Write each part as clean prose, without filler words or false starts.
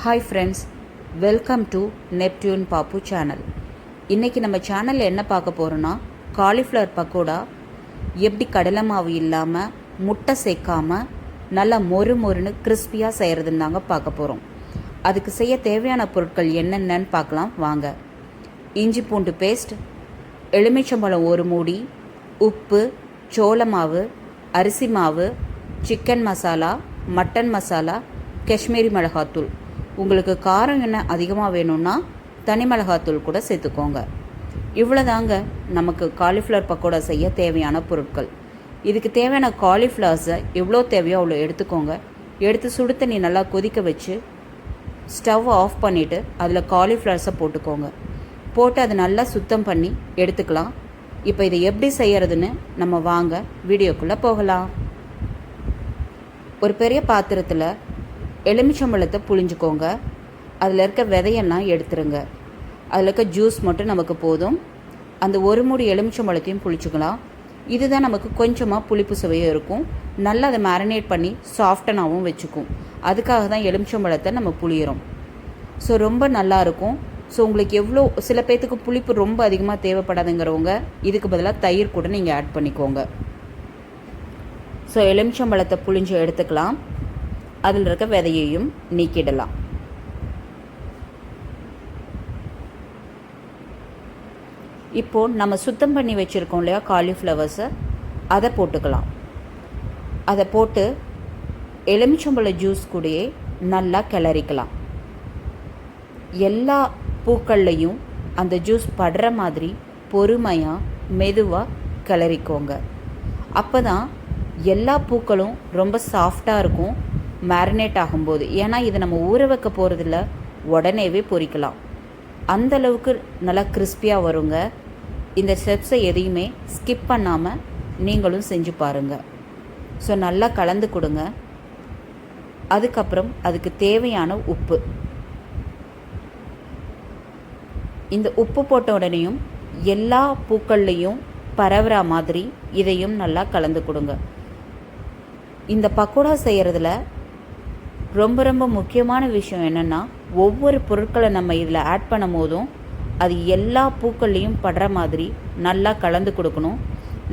Hi friends, welcome to Neptune Pappu channel. இன்றைக்கி நம்ம சேனலில் என்ன பார்க்க போகிறோன்னா, காலிஃப்ளவர் பக்கோடா எப்படி கடலை மாவு இல்லாமல் முட்டை சேர்க்காமல் நல்லா மொறுன்னு கிறிஸ்பியாக செய்கிறதுன்னு தாங்க பார்க்க போகிறோம். அதுக்கு செய்ய தேவையான பொருட்கள் என்னென்னு பார்க்கலாம் வாங்க. இஞ்சி பூண்டு பேஸ்ட், எலுமிச்சம்பழம் ஒரு மூடி, உப்பு, சோள மாவு, அரிசி மாவு, சிக்கன் மசாலா, மட்டன் மசாலா, காஷ்மீரி மிளகாத்தூள். உங்களுக்கு காரம் என்ன அதிகமாக வேணும்னா தனி மிளகாத்தூள் கூட சேர்த்துக்கோங்க. இவ்வளோதாங்க நமக்கு காலிஃப்ளவர் பக்கோடா செய்ய தேவையான பொருட்கள். இதுக்கு தேவையான காலிஃப்ளவர்ஸை எவ்வளோ தேவையோ அவ்வளோ எடுத்துக்கோங்க. எடுத்து சுடு தண்ணி நல்லா கொதிக்க வச்சு ஸ்டவ் ஆஃப் பண்ணிவிட்டு அதில் காலிஃப்ளவர்ஸை போட்டுக்கோங்க. போட்டு அதை நல்லா சுத்தம் பண்ணி எடுத்துக்கலாம். இப்போ இதை எப்படி செய்கிறதுன்னு நம்ம வாங்க வீடியோக்குள்ளே போகலாம். ஒரு பெரிய பாத்திரத்தில் எலுமிச்சம்பழத்தை புழிஞ்சுக்கோங்க. அதில் இருக்க விதையெல்லாம் எடுத்துருங்க. அதில் இருக்க ஜூஸ் மட்டும் நமக்கு போதும். அந்த ஒரு மூடி எலுமிச்சம்பழத்தையும் புளிச்சுக்கலாம். இதுதான் நமக்கு கொஞ்சமாக புளிப்பு சுவையும் இருக்கும். நல்லா அதை மேரினேட் பண்ணி சாஃப்டனாகவும் வச்சுக்கும். அதுக்காக தான் எலுமிச்சம்பழத்தை நம்ம புளியிறோம். ஸோ ரொம்ப நல்லாயிருக்கும். ஸோ உங்களுக்கு எவ்வளோ சில பேர்த்துக்கு புளிப்பு ரொம்ப அதிகமாக தேவைப்படாதுங்கிறவங்க இதுக்கு பதிலாக தயிர் கூட நீங்கள் ஆட் பண்ணிக்கோங்க. ஸோ எலுமிச்சம்பழத்தை புளிஞ்சு எடுத்துக்கலாம். அதில் இருக்க விதையையும் நீக்கிடலாம். இப்போது நம்ம சுத்தம் பண்ணி வச்சுருக்கோம் இல்லையா காலிஃப்ளவர்ஸை, அதை போட்டுக்கலாம். அதை போட்டு எலுமிச்சம்பழ ஜூஸ் கூடயே நல்லா கிளறிக்கலாம். எல்லா பூக்கள்லையும் அந்த ஜூஸ் படுற மாதிரி பொறுமையாக மெதுவாக கிளறிக்கோங்க. அப்போ தான் எல்லா பூக்களும் ரொம்ப சாஃப்டாக இருக்கும் மேரினேட் ஆகும்போது. ஏன்னா இதை நம்ம ஊற வைக்க போகிறதில்ல, உடனேவே பொரிக்கலாம். அந்தளவுக்கு நல்லா கிறிஸ்பியாக வருங்க. இந்த ஸ்டெப்ஸை எதையுமே ஸ்கிப் பண்ணாமல் நீங்களும் செஞ்சு பாருங்கள். ஸோ நல்லா கலந்து கொடுங்க. அதுக்கப்புறம் அதுக்கு தேவையான உப்பு. இந்த உப்பு போட்ட உடனேயும் எல்லா பூக்கள்லேயும் பரவுற மாதிரி இதையும் நல்லா கலந்து கொடுங்க. இந்த பக்கோடா செய்கிறதுல ரொம்ப ரொம்ப முக்கியமான விஷயம் என்னென்னா, ஒவ்வொரு பொருட்களை நம்ம இதில் ஆட் பண்ணும் போதும் அது எல்லா பூக்கள்லேயும் படுற மாதிரி நல்லா கலந்து கொடுக்கணும்.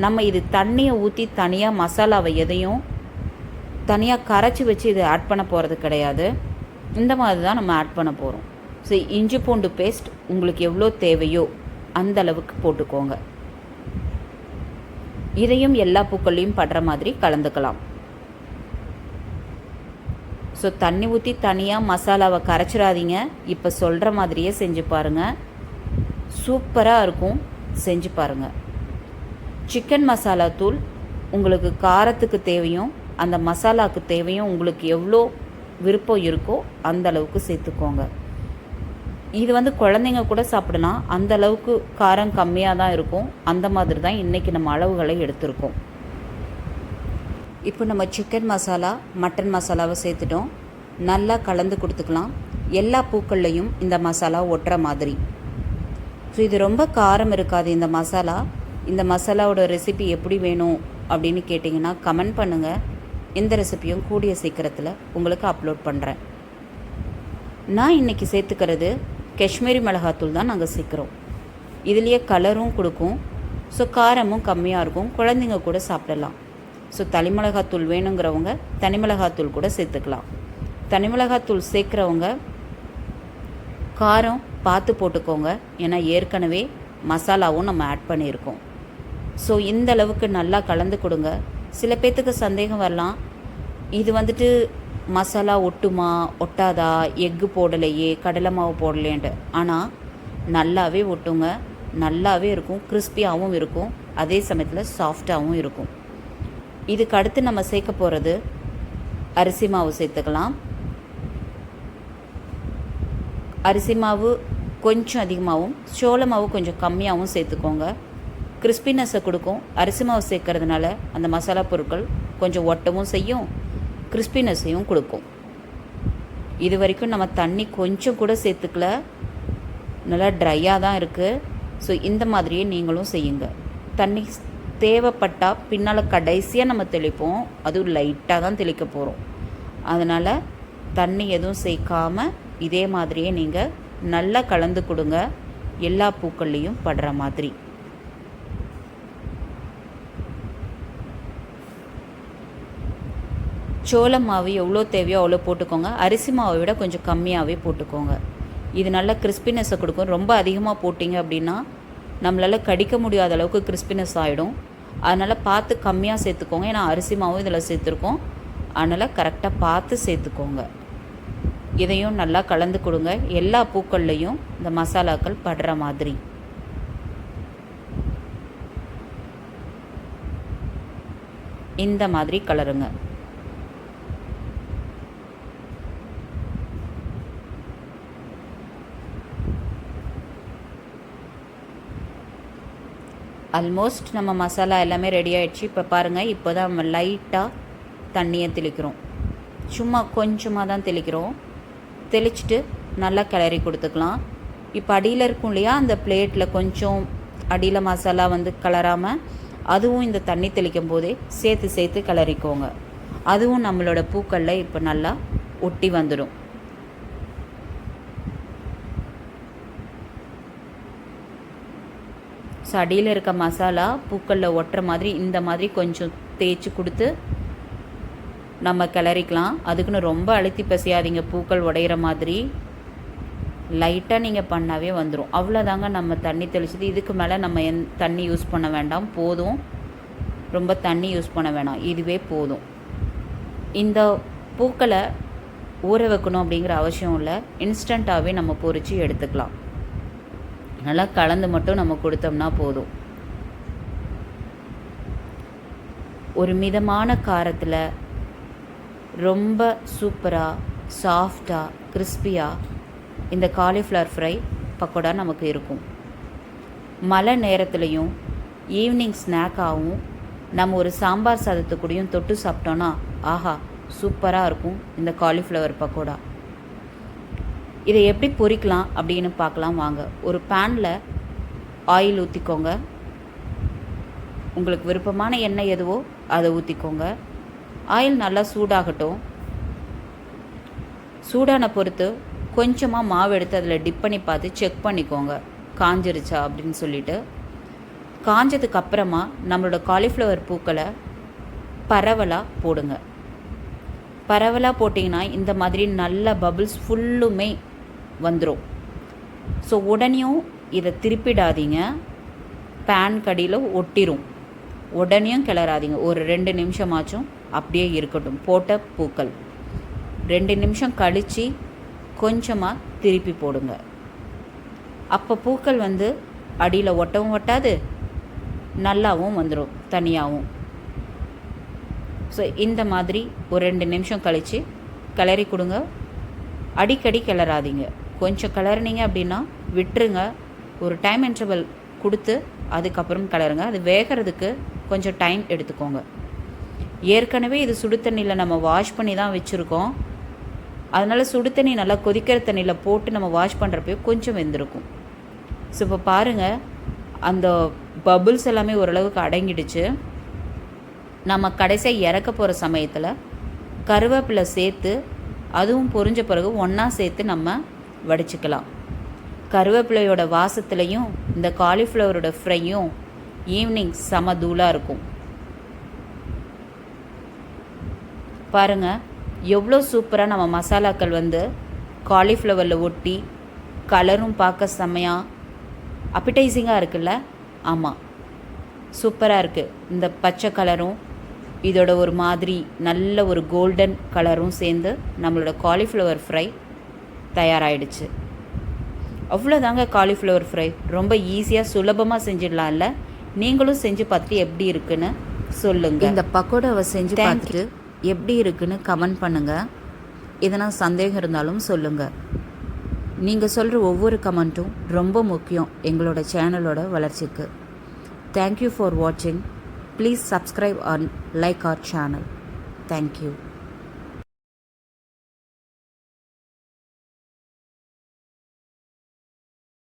நம்ம இது தண்ணியை ஊற்றி தனியாக மசாலாவை எதையும் தனியாக கரைச்சி வச்சு இதை ஆட் பண்ண போகிறது கிடையாது. இந்த மாதிரி தான் நம்ம ஆட் பண்ண போகிறோம். ஸோ இஞ்சி பூண்டு பேஸ்ட் உங்களுக்கு எவ்வளோ தேவையோ அந்த அளவுக்கு போட்டுக்கோங்க. இதையும் எல்லா பூக்கள்லேயும் படுற மாதிரி கலந்துக்கலாம். ஸோ தண்ணி ஊற்றி தனியாக மசாலாவை கரைச்சிடாதீங்க. இப்போ சொல்கிற மாதிரியே செஞ்சு பாருங்கள். சூப்பராக இருக்கும். செஞ்சு பாருங்கள். சிக்கன் மசாலா தூள் உங்களுக்கு காரத்துக்கு தேவையும் அந்த மசாலாவுக்கு தேவையும் உங்களுக்கு எவ்வளோ விருப்பம் இருக்கோ அந்த அளவுக்கு சேர்த்துக்கோங்க. இது குழந்தைங்க கூட சாப்பிடலாம். அந்த அளவுக்கு காரம் கம்மியாக தான் இருக்கும். அந்த மாதிரி தான் இன்றைக்கி நம்ம அளவுகளை எடுத்திருக்கோம். இப்போ நம்ம சிக்கன் மசாலா, மட்டன் மசாலாவை சேர்த்துட்டோம். நல்லா கலந்து கொடுத்துக்கலாம். எல்லா பூக்கள்லையும் இந்த மசாலா ஒட்டுற மாதிரி. ஸோ இது ரொம்ப காரம் இருக்காது இந்த மசாலா. இந்த மசாலாவோட ரெசிபி எப்படி வேணும் அப்படின்னு கேட்டிங்கன்னா கமெண்ட் பண்ணுங்கள். இந்த ரெசிபியும் கூடிய சீக்கிரத்தில் உங்களுக்கு அப்லோட் பண்ணுறேன். நான் இன்றைக்கி சேர்த்துக்கிறது காஷ்மீரி மிளகாத்தூள் தான் நாங்கள் சேர்க்குறோம். இதுலேயே கலரும் கொடுக்கும். ஸோ காரமும் கம்மியாக இருக்கும். குழந்தைங்க கூட சாப்பிடலாம். ஸோ தனி மிளகாத்தூள் வேணுங்கிறவங்க தனி மிளகாத்தூள் கூட சேர்த்துக்கலாம். தனி மிளகாத்தூள் சேர்க்குறவங்க காரம் பார்த்து போட்டுக்கோங்க. ஏன்னா ஏற்கனவே மசாலாவும் நம்ம ஆட் பண்ணியிருக்கோம். ஸோ இந்த அளவுக்கு நல்லா கலந்து கொடுங்க. சில பேர்த்துக்கு சந்தேகம் வரலாம், இது மசாலா ஒட்டுமா ஒட்டாதா, எக்கு போடலையே, கடலை மாவு போடலேன்ட்டு. ஆனால் நல்லாவே ஒட்டுங்க. நல்லாவே இருக்கும். கிறிஸ்பியாகவும் இருக்கும். அதே சமயத்தில் சாஃப்டாகவும் இருக்கும். இதுக்கு அடுத்து நம்ம சேர்க்க போகிறது அரிசி மாவு சேர்த்துக்கலாம். அரிசி மாவு கொஞ்சம் அதிகமாகவும் சோள மாவு கொஞ்சம் கம்மியாகவும் சேர்த்துக்கோங்க. கிறிஸ்பினஸை கொடுக்கும். அரிசி மாவு சேர்க்கறதுனால அந்த மசாலா பொருட்கள் கொஞ்சம் ஒட்டவும் செய்யும், கிறிஸ்பினஸையும் கொடுக்கும். இது வரைக்கும் நம்ம தண்ணி கொஞ்சம் கூட சேர்த்துக்கல. நல்லா ட்ரையாக தான் இருக்குது. ஸோ இந்த மாதிரியே நீங்களும் செய்யுங்க. தண்ணி தேவைப்பட்டால் பின்னால் கடைசியாக நம்ம தெளிப்போம். அதுவும் லைட்டாக தான் தெளிக்க போகிறோம். அதனால் தண்ணி எதுவும் சேர்க்காமல் இதே மாதிரியே நீங்கள் நல்லா கலந்து கொடுங்க, எல்லா பூக்கள்லேயும் படுற மாதிரி. சோள மாவு எவ்வளோ தேவையோ அவ்வளோ போட்டுக்கோங்க. அரிசி மாவை விட கொஞ்சம் கம்மியாகவே போட்டுக்கோங்க. இது நல்ல கிறிஸ்பினஸை கொடுக்கும். ரொம்ப அதிகமாக போட்டிங்க அப்படின்னா நம்மளால் கடிக்க முடியாத அளவுக்கு கிறிஸ்பினஸ் ஆகிடும். அதனால் பார்த்து கம்மியாக சேர்த்துக்கோங்க. ஏன்னா அரிசி மாவும் இதில் சேர்த்துருக்கோம். அதனால் கரெக்டாக பார்த்து சேர்த்துக்கோங்க. இதையும் நல்லா கலந்து கொடுங்க, எல்லா பூக்கள்லையும் இந்த மசாலாக்கள் படுற மாதிரி. இந்த மாதிரி கலருங்க. ஆல்மோஸ்ட் நம்ம மசாலா எல்லாமே ரெடி ஆகிடுச்சு. இப்போ பாருங்கள், இப்போ தான் நம்ம லைட்டாக தண்ணியை தெளிக்கிறோம். சும்மா கொஞ்சமாக தான் தெளிக்கிறோம். தெளிச்சுட்டு நல்லா கிளறி கொடுத்துக்கலாம். இப்போ அடியில் இருக்கும் இல்லையா, அந்த பிளேட்டில் கொஞ்சம் அடியில் மசாலா வந்து கலராமல் அதுவும் இந்த தண்ணி தெளிக்கும் போதே சேர்த்து கிளறிக்கோங்க. அதுவும் நம்மளோட பூக்களில் இப்போ நல்லா ஒட்டி வந்துடும். ஸோ அடியில் இருக்க மசாலா பூக்களில் ஒட்டுற மாதிரி இந்த மாதிரி கொஞ்சம் தேய்ச்சி கொடுத்து நம்ம கிளறிக்கலாம். அதுக்குன்னு ரொம்ப அழுத்தி பசியாதீங்க, பூக்கள் உடையிற மாதிரி லைட்டாக நீங்கள் பண்ணாவே வந்துடும். அவ்வளோதாங்க நம்ம தண்ணி தெளிச்சது. இதுக்கு மேலே நம்ம தண்ணி யூஸ் பண்ண வேண்டாம், போதும். ரொம்ப தண்ணி யூஸ் பண்ண வேணாம், இதுவே போதும். இந்த பூக்களை ஊற வைக்கணும் அப்படிங்கிற அவசியம் இல்லை, இன்ஸ்டண்ட்டாகவே நம்ம பொரித்து எடுத்துக்கலாம். நல்லா கலந்து மட்டும் நம்ம கொடுத்தோம்னா போதும். ஒரு மிதமான காரத்தில் ரொம்ப சூப்பராக சாஃப்டாக கிறிஸ்பியாக இந்த காலிஃப்ளவர் ஃப்ரை பக்கோடா நமக்கு இருக்கும். மழை நேரத்துலையும் ஈவினிங் ஸ்நாக்காகவும் நம்ம ஒரு சாம்பார் சாதத்துக்கூடையும் தொட்டு சாப்பிட்டோன்னா ஆஹா சூப்பராக இருக்கும் இந்த காலிஃப்ளவர் பக்கோடா. இதை எப்படி பொரிக்கலாம் அப்படின்னு பார்க்கலாம் வாங்க. ஒரு பேனில் ஆயில் ஊற்றிக்கோங்க. உங்களுக்கு விருப்பமான எண்ணெய் எதுவோ அதை ஊற்றிக்கோங்க. ஆயில் நல்லா சூடாகட்டும். சூடான பொறுத்து கொஞ்சமாக மாவு எடுத்து அதில் டிப் பண்ணி பார்த்து செக் பண்ணிக்கோங்க காஞ்சிருச்சா அப்படின்னு சொல்லிட்டு. காஞ்சதுக்கு அப்புறமா நம்மளோட காலிஃப்ளவர் பூக்களை பரவலாக போடுங்க. பரவலாக போட்டிங்கன்னா இந்த மாதிரி நல்ல பபிள்ஸ் ஃபுல்லுமே வந்துடும். ஸோ உடனேயும் இதை திருப்பிடாதீங்க, பேன் கடியில் ஒட்டிரும். உடனேயும் கிளறாதீங்க, ஒரு 2 நிமிஷமாச்சும் அப்படியே இருக்கட்டும். போட்ட பூக்கள் 2 நிமிஷம் கழித்து கொஞ்சமாக திருப்பி போடுங்க. அப்போ பூக்கள் வந்து அடியில் ஒட்டவும் ஒட்டாது, நல்லாவும் வந்துடும் தனியாகவும். ஸோ இந்த மாதிரி ஒரு 2 நிமிஷம் கழித்து கிளறி கொடுங்க. அடிக்கடி கிளறாதீங்க, கொஞ்சம் கிளறினீங்க அப்படின்னா விட்டுருங்க. ஒரு டைம் இன்டர்வல் கொடுத்து அதுக்கப்புறம் கிளறுங்க. அது வேகிறதுக்கு கொஞ்சம் டைம் எடுத்துக்கோங்க. ஏற்கனவே இது சுடு தண்ணியில் நம்ம வாஷ் பண்ணி தான் வச்சுருக்கோம். அதனால் சுடு தண்ணி நல்லா கொதிக்கிற தண்ணியில் போட்டு நம்ம வாஷ் பண்ணுறப்போ கொஞ்சம் வெந்திருக்கும். ஸோ இப்போ பாருங்கள், அந்த பபுள்ஸ் எல்லாமே ஓரளவுக்கு அடங்கிடுச்சு. நம்ம கடைசியாக இறக்க போகிற சமயத்தில் கருவேப்பிலை சேர்த்து அதுவும் பொரிஞ்ச பிறகு ஒன்றா சேர்த்து நம்ம வடிச்சுக்கலாம். கருவேப்பிலையோட வாசத்துலேயும் இந்த காலிஃப்ளவரோட ஃப்ரையும் ஈவினிங் செம தூளாக இருக்கும். பாருங்கள் எவ்வளோ சூப்பராக நம்ம மசாலாக்கள் வந்து காலிஃப்ளவரில் ஒட்டி கலரும் பார்க்க செம்மையாக அப்பிடைசிங்காக இருக்குல்ல. ஆமாம், சூப்பராக இருக்குது. இந்த பச்சை கலரும் இதோட ஒரு மாதிரி நல்ல ஒரு கோல்டன் கலரும் சேர்ந்து நம்மளோட காலிஃப்ளவர் ஃப்ரை தயாராகிடுச்சு. அவ்வளோதாங்க காலிஃப்ளவர் ஃப்ரை. ரொம்ப ஈஸியாக சுலபமாக செஞ்சிடலாம்ல. நீங்களும் செஞ்சு பார்த்துட்டு எப்படி இருக்குன்னு சொல்லுங்கள். இந்த பக்கோடாவை செஞ்சு பார்த்துட்டு எப்படி இருக்குன்னு கமெண்ட் பண்ணுங்கள். எதனா சந்தேகம் இருந்தாலும் சொல்லுங்கள். நீங்கள் சொல்கிற ஒவ்வொரு கமெண்ட்டும் ரொம்ப முக்கியம் எங்களோட சேனலோட வளர்ச்சிக்கு. தேங்க்யூ ஃபார் வாட்சிங். Please subscribe and like our channel. Thank you.